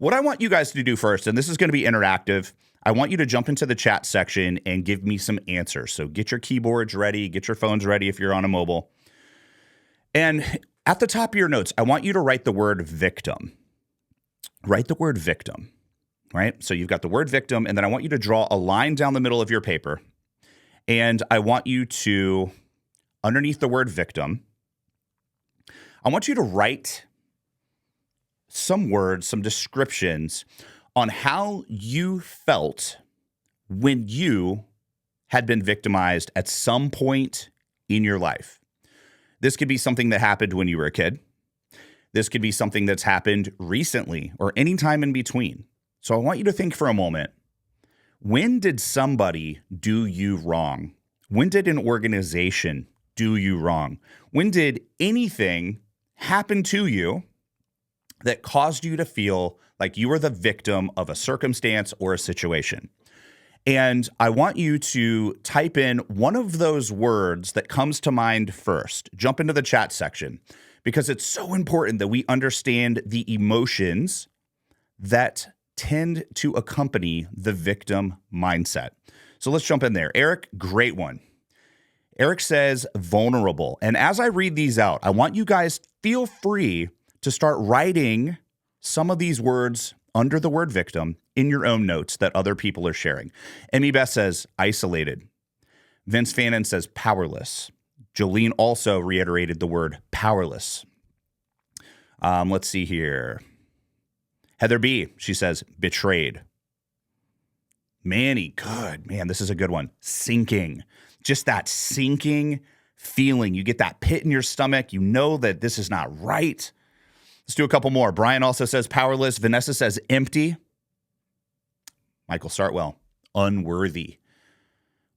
what I want you guys to do first, and this is going to be interactive, I want you to jump into the chat section and give me some answers. So get your keyboards ready, get your phones ready if you're on a mobile. And at the top of your notes, I want you to write the word victim. Write the word victim, right? So you've got the word victim, and then I want you to draw a line down the middle of your paper. And I want you to, underneath the word victim, I want you to write some words, some descriptions on how you felt when you had been victimized at some point in your life. This could be something that happened when you were a kid. This could be something that's happened recently or any time in between. So I want you to think for a moment, when did somebody do you wrong? When did an organization do you wrong? When did anything happen to you that caused you to feel like you were the victim of a circumstance or a situation? And I want you to type in one of those words that comes to mind first. Jump into the chat section, because it's so important that we understand the emotions that tend to accompany the victim mindset. So let's jump in there. Eric, great one. Eric says vulnerable. And as I read these out, I want you guys feel free to start writing some of these words under the word victim in your own notes that other people are sharing. Emmy Beth says isolated. Vince Fannin says powerless. Jolene also reiterated the word powerless. Let's see here. Heather B, she says betrayed. Manny, good. Man, this is a good one. Sinking. Just that sinking feeling. You get that pit in your stomach. You know that this is not right. Let's do a couple more. Brian also says powerless. Vanessa says empty. Michael Sartwell, unworthy.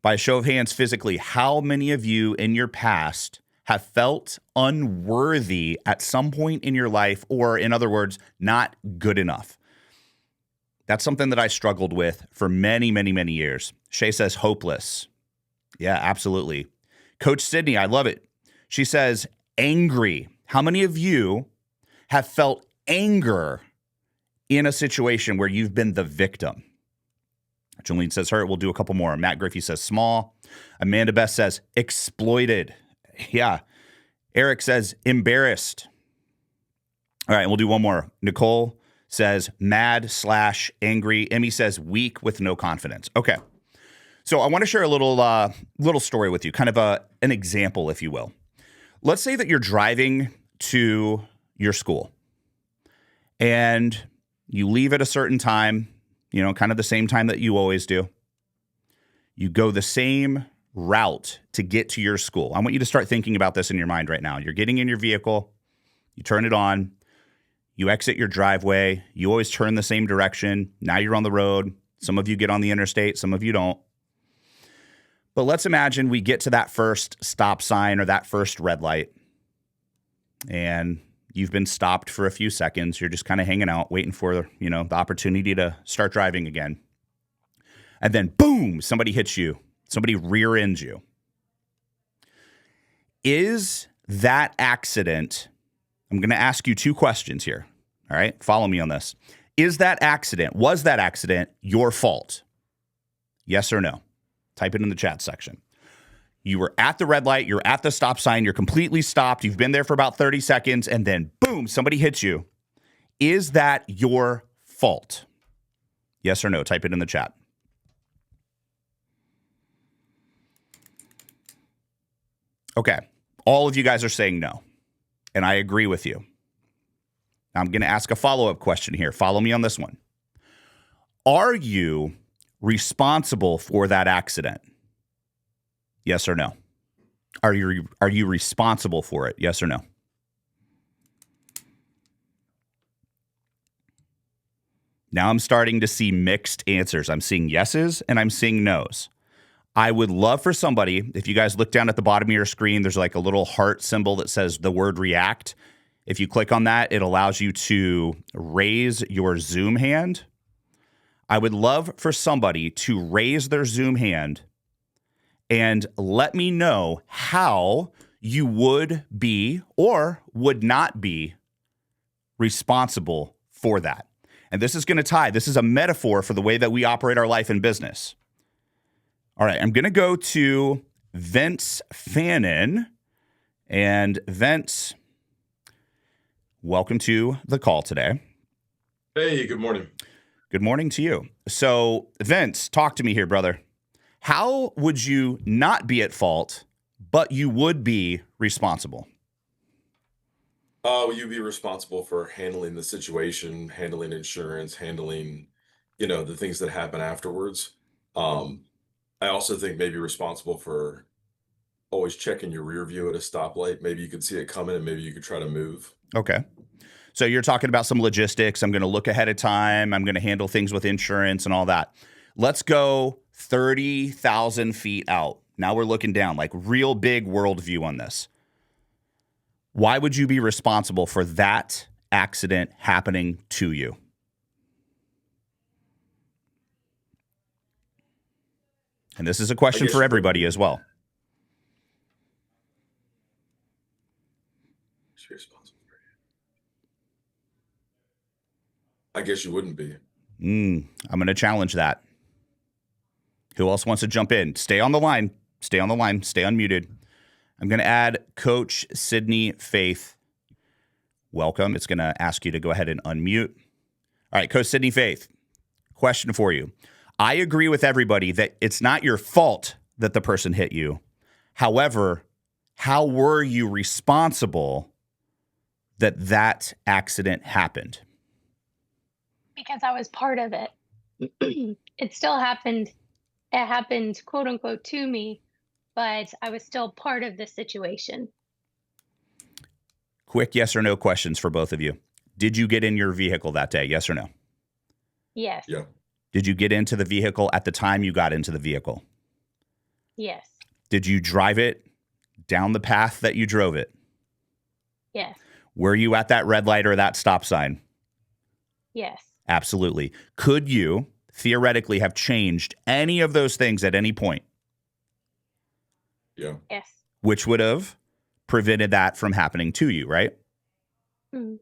By a show of hands physically, how many of you in your past have felt unworthy at some point in your life, or in other words, not good enough? That's something that I struggled with for many, many, many years. Shay says hopeless. Yeah, absolutely. Coach Sydney, I love it. She says angry. How many of you have felt anger in a situation where you've been the victim? Jolene says hurt. We'll do a couple more. Matt Griffey says small. Amanda Beth says exploited. Yeah. Eric says embarrassed. All right, and we'll do one more. Nicole says mad/angry. Emmy says weak with no confidence. Okay. So I want to share a little story with you, kind of an example, if you will. Let's say that you're driving to your school and you leave at a certain time, kind of the same time that you always do. You go the same route to get to your school. I want you to start thinking about this in your mind right now. You're getting in your vehicle, you turn it on, you exit your driveway, you always turn the same direction. Now you're on the road. Some of you get on the interstate, some of you don't. But let's imagine we get to that first stop sign or that first red light, and you've been stopped for a few seconds. You're just kind of hanging out, waiting for, the opportunity to start driving again. And then, boom, somebody hits you. Somebody rear ends you. Is that accident, I'm going to ask you two questions here. All right, follow me on this. Was that accident your fault? Yes or no? Type it in the chat section. You were at the red light, you're at the stop sign, you're completely stopped, you've been there for about 30 seconds, and then boom, somebody hits you. Is that your fault? Yes or no? Type it in the chat. Okay, all of you guys are saying no, and I agree with you. Now I'm going to ask a follow-up question here. Follow me on this one. Are you responsible for that accident? Yes or no? Are you responsible for it? Yes or no? Now I'm starting to see mixed answers. I'm seeing yeses and I'm seeing nos. I would love for somebody, if you guys look down at the bottom of your screen, there's like a little heart symbol that says the word react. If you click on that, it allows you to raise your Zoom hand. I would love for somebody to raise their Zoom hand and let me know how you would be or would not be responsible for that. And this is going to tie. This is a metaphor for the way that we operate our life and business. All right, I'm going to go to Vince Fannin. And Vince, welcome to the call today. Hey, good morning. Good morning to you. So, Vince, talk to me here, brother. How would you not be at fault, but you would be responsible? You'd be responsible for handling the situation, handling insurance, handling, the things that happen afterwards. Um, I also think maybe responsible for always checking your rear view at a stoplight. Maybe you could see it coming and maybe you could try to move. Okay. So you're talking about some logistics. I'm going to look ahead of time. I'm going to handle things with insurance and all that. Let's go 30,000 feet out. Now we're looking down, like real big worldview on this. Why would you be responsible for that accident happening to you? And this is a question for everybody as well. I guess you wouldn't be. I'm going to challenge that. Who else wants to jump in? Stay on the line. Stay on the line. Stay unmuted. I'm going to add Coach Sydney Faith. Welcome. It's going to ask you to go ahead and unmute. All right, Coach Sydney Faith, question for you. I agree with everybody that it's not your fault that the person hit you. However, how were you responsible that that accident happened? Because I was part of it. It still happened. It happened, quote unquote, to me, but I was still part of the situation. Quick yes or no questions for both of you. Did you get in your vehicle that day? Yes or no? Yes. Yeah. Did you get into the vehicle at the time you got into the vehicle? Yes. Did you drive it down the path that you drove it? Yes. Were you at that red light or that stop sign? Yes. Absolutely. Could you theoretically have changed any of those things at any point? Yeah. Yes. Which would have prevented that from happening to you, right? Mm-hmm.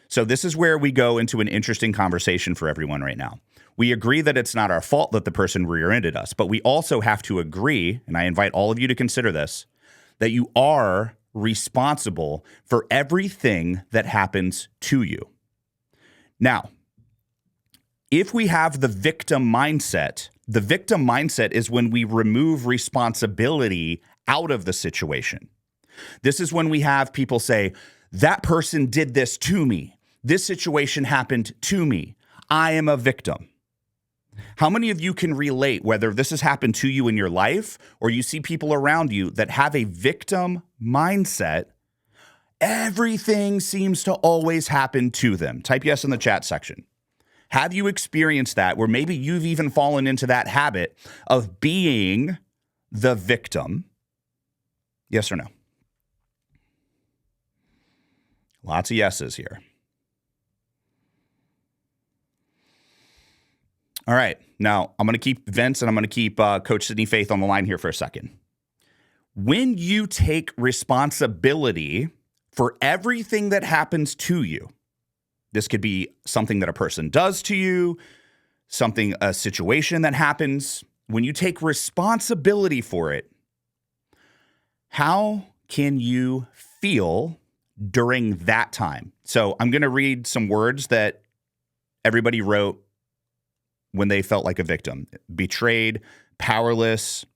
So this is where we go into an interesting conversation for everyone right now. We agree that it's not our fault that the person rear-ended us, but we also have to agree, and I invite all of you to consider this, that you are responsible for everything that happens to you. Now, if we have the victim mindset is when we remove responsibility out of the situation. This is when we have people say, that person did this to me. This situation happened to me. I am a victim. How many of you can relate, whether this has happened to you in your life or you see people around you that have a victim mindset? Everything seems to always happen to them. Type yes in the chat section. Have you experienced that where maybe you've even fallen into that habit of being the victim? Yes or no? Lots of yeses here. All right. Now, I'm going to keep Vince and I'm going to keep Coach Sydney Faith on the line here for a second. When you take responsibility for everything that happens to you, this could be something that a person does to you, a situation that happens. When you take responsibility for it, how can you feel during that time? So I'm going to read some words that everybody wrote when they felt like a victim: betrayed, powerless,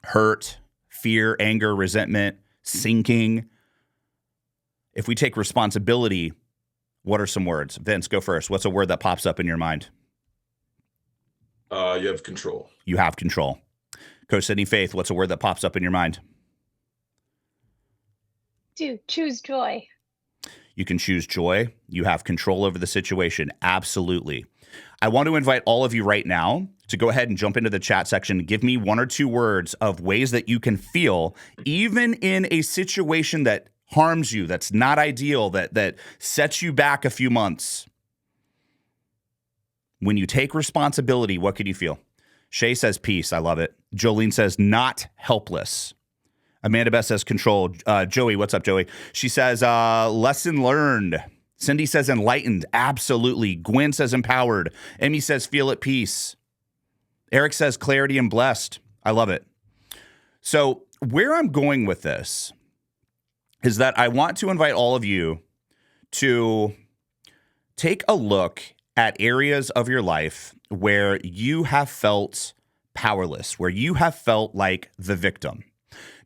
hurt, fear, anger, resentment, sinking. If we take responsibility, what are some words? Vince, go first. What's a word that pops up in your mind? You have control. You have control. Coach Sydney Faith, what's a word that pops up in your mind? To choose joy. You can choose joy. You have control over the situation. Absolutely. I want to invite all of you right now to go ahead and jump into the chat section and give me one or two words of ways that you can feel, even in a situation that harms you, that's not ideal, that sets you back a few months. When you take responsibility, what can you feel? Shay says peace. I love it. Jolene says not helpless. Amanda Beth says control. Joey, what's up, Joey? She says lesson learned. Cindy says enlightened. Absolutely. Gwen says empowered. Emmy says feel at peace. Eric says clarity and blessed. I love it. So where I'm going with this is that I want to invite all of you to take a look at areas of your life where you have felt powerless, where you have felt like the victim.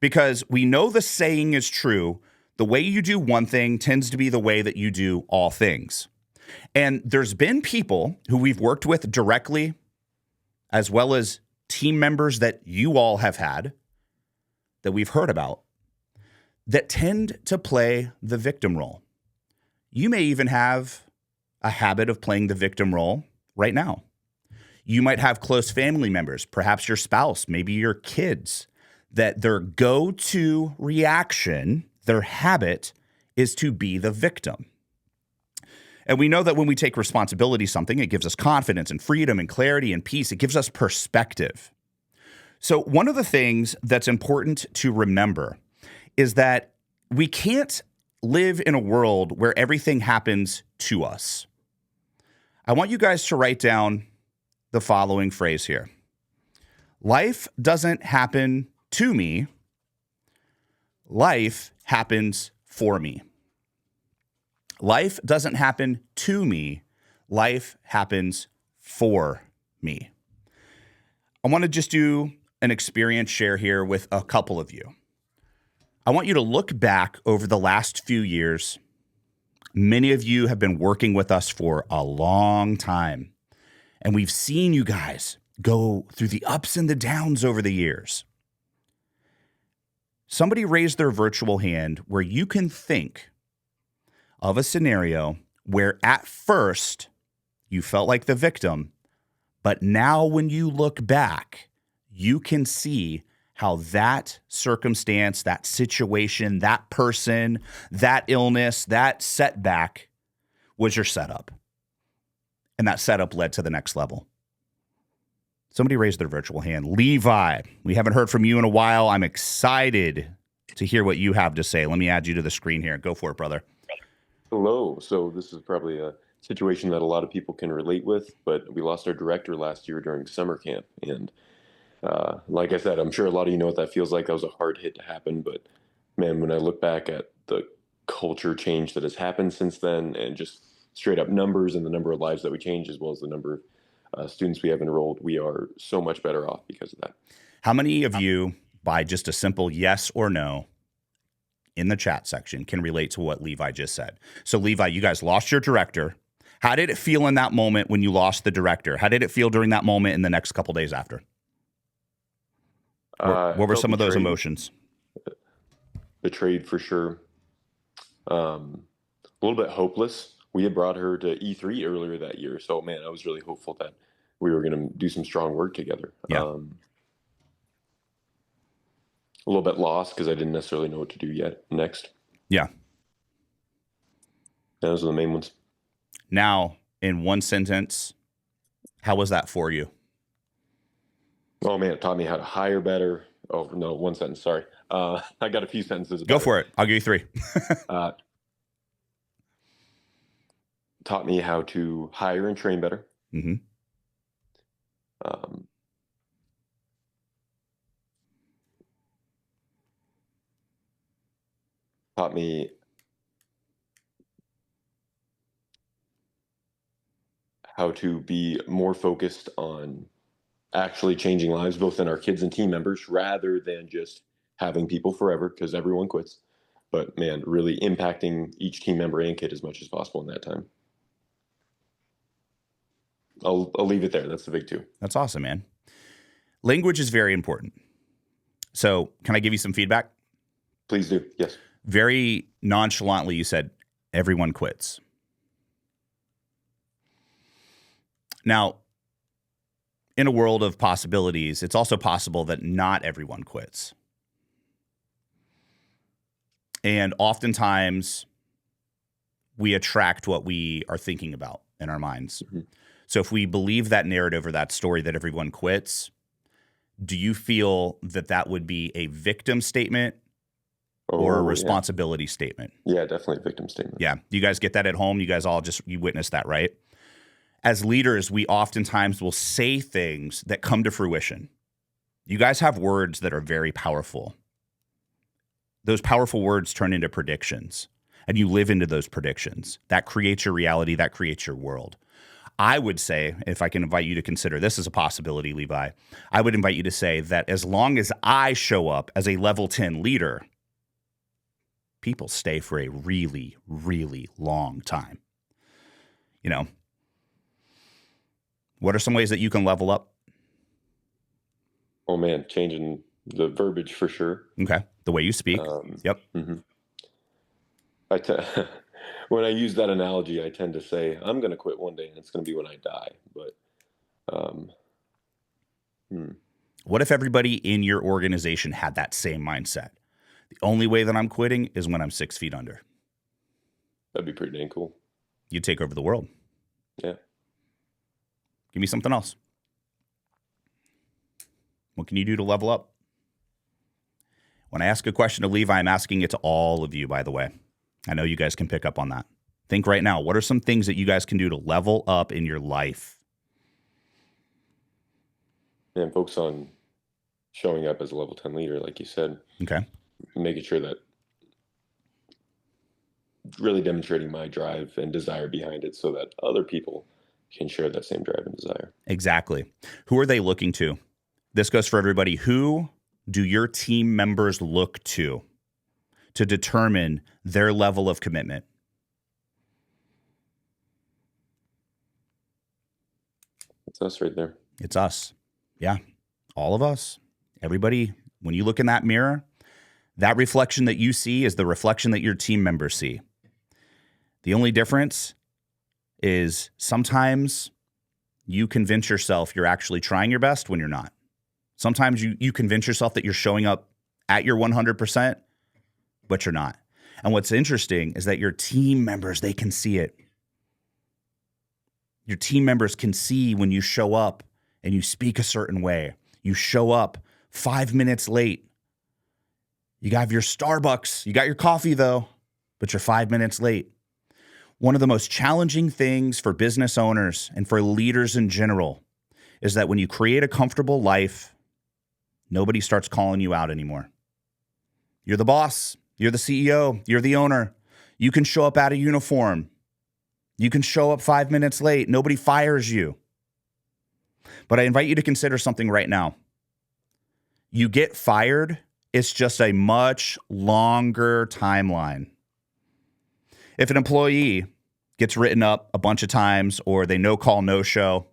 Because we know the saying is true, the way you do one thing tends to be the way that you do all things. And there's been people who we've worked with directly, as well as team members that you all have had, that we've heard about, that tend to play the victim role. You may even have a habit of playing the victim role right now. You might have close family members, perhaps your spouse, maybe your kids, that their go-to reaction, their habit, is to be the victim. And we know that when we take responsibility for something, it gives us confidence and freedom and clarity and peace. It gives us perspective. So one of the things that's important to remember is that we can't live in a world where everything happens to us. I want you guys to write down the following phrase here. Life doesn't happen to me. Life happens for me. Life doesn't happen to me. Life happens for me. I want to just do an experience share here with a couple of you. I want you to look back over the last few years. Many of you have been working with us for a long time, and we've seen you guys go through the ups and the downs over the years. Somebody raised their virtual hand where you can think of a scenario where at first you felt like the victim, but now when you look back, you can see how that circumstance, that situation, that person, that illness, that setback was your setup. And that setup led to the next level. Somebody raised their virtual hand. Levi, we haven't heard from you in a while. I'm excited to hear what you have to say. Let me add you to the screen here. Go for it, brother. Hello. So this is probably a situation that a lot of people can relate with, but we lost our director last year during summer camp. And like I said, I'm sure a lot of you know what that feels like. That was a hard hit to happen, but man, when I look back at the culture change that has happened since then, and just straight up numbers and the number of lives that we changed, as well as the number of students we have enrolled, we are so much better off because of that. How many of you, by just a simple yes or no in the chat section, can relate to what Levi just said? So Levi, you guys lost your director. How did it feel in that moment when you lost the director? How did it feel during that moment in the next couple days after? What were some of those emotions? Betrayed for sure. A little bit hopeless. We had brought her to E3 earlier that year. So, man, I was really hopeful that we were going to do some strong work together. Yeah. A little bit lost because I didn't necessarily know what to do yet next. Yeah. Those are the main ones. Now, in one sentence, how was that for you? Oh, man, it taught me how to hire better. Oh, no, one sentence, sorry. I got a few sentences. Go for it. I'll give you 3. Taught me how to hire and train better. Mm-hmm. Taught me how to be more focused on actually changing lives, both in our kids and team members, rather than just having people forever, because everyone quits. But man, really impacting each team member and kid as much as possible in that time. I'll leave it there. That's the big 2. That's awesome, man. Language is very important. So can I give you some feedback? Please do. Yes. Very nonchalantly, you said, everyone quits. Now, in a world of possibilities, it's also possible that not everyone quits. And oftentimes, we attract what we are thinking about in our minds. Mm-hmm. So if we believe that narrative or that story that everyone quits, do you feel that that would be a victim statement or a Oh, yeah. responsibility statement? Yeah, definitely a victim statement. Yeah. You guys get that at home? You guys all you witnessed that, right? As leaders, we oftentimes will say things that come to fruition. You guys have words that are very powerful. Those powerful words turn into predictions, and you live into those predictions. That creates your reality. That creates your world. I would say, if I can invite you to consider this as a possibility, Levi, I would invite you to say that as long as I show up as a level 10 leader, people stay for a really, really long time. You know, what are some ways that you can level up? Oh man, changing the verbiage for sure. Okay. The way you speak. Yep. Mhm. When I use that analogy, I tend to say, I'm going to quit one day and it's going to be when I die. But What if everybody in your organization had that same mindset? The only way that I'm quitting is when I'm 6 feet under. that'd be pretty dang cool. You take over the world. Yeah. Give me something else. What can you do to level up? When I ask a question to Levi, I'm asking it to all of you, by the way. I know you guys can pick up on that. Think right now, what are some things that you guys can do to level up in your life? And focus on showing up as a level 10 leader, like you said. Okay. Making sure that really demonstrating my drive and desire behind it so that other people can share that same drive and desire. Exactly. Who are they looking to? This goes for everybody. Who do your team members look to determine their level of commitment? It's us right there. It's us. Yeah. All of us. Everybody, when you look in that mirror, that reflection that you see is the reflection that your team members see. The only difference is sometimes you convince yourself you're actually trying your best when you're not. Sometimes you convince yourself that you're showing up at your 100%, but you're not. And what's interesting is that your team members, they can see it. Your team members can see when you show up and you speak a certain way. You show up 5 minutes late. You got your Starbucks. You got your coffee, though, but you're 5 minutes late. One of the most challenging things for business owners and for leaders in general is that when you create a comfortable life, nobody starts calling you out anymore. You're the boss. You're the CEO. You're the owner. You can show up out of uniform. You can show up 5 minutes late. Nobody fires you. But I invite you to consider something right now. You get fired, it's just a much longer timeline. If an employee gets written up a bunch of times or they no call, no show,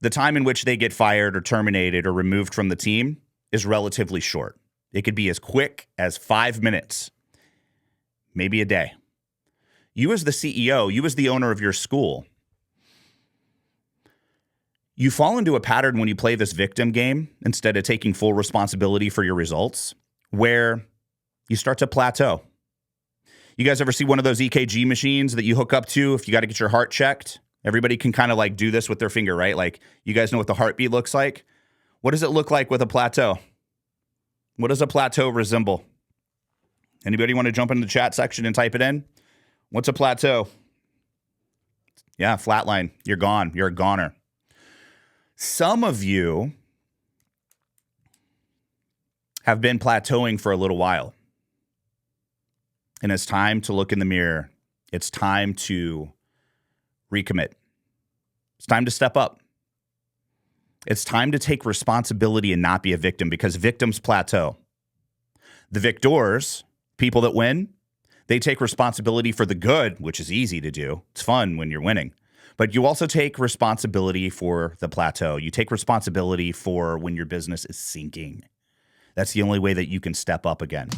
the time in which they get fired or terminated or removed from the team is relatively short. It could be as quick as 5 minutes, maybe a day. You as the CEO, you as the owner of your school, you fall into a pattern when you play this victim game instead of taking full responsibility for your results, where you start to plateau. You guys ever see one of those EKG machines that you hook up to if you got to get your heart checked? Everybody can kind of like do this with their finger, right? Like, you guys know what the heartbeat looks like? What does it look like with a plateau? What does a plateau resemble? Anybody want to jump into the chat section and type it in? What's a plateau? Yeah, flatline. You're gone. You're a goner. Some of you have been plateauing for a little while. And it's time to look in the mirror. It's time to recommit. It's time to step up. It's time to take responsibility and not be a victim, because victims plateau. The victors, people that win, they take responsibility for the good, which is easy to do. It's fun when you're winning. But you also take responsibility for the plateau. You take responsibility for when your business is sinking. That's the only way that you can step up again.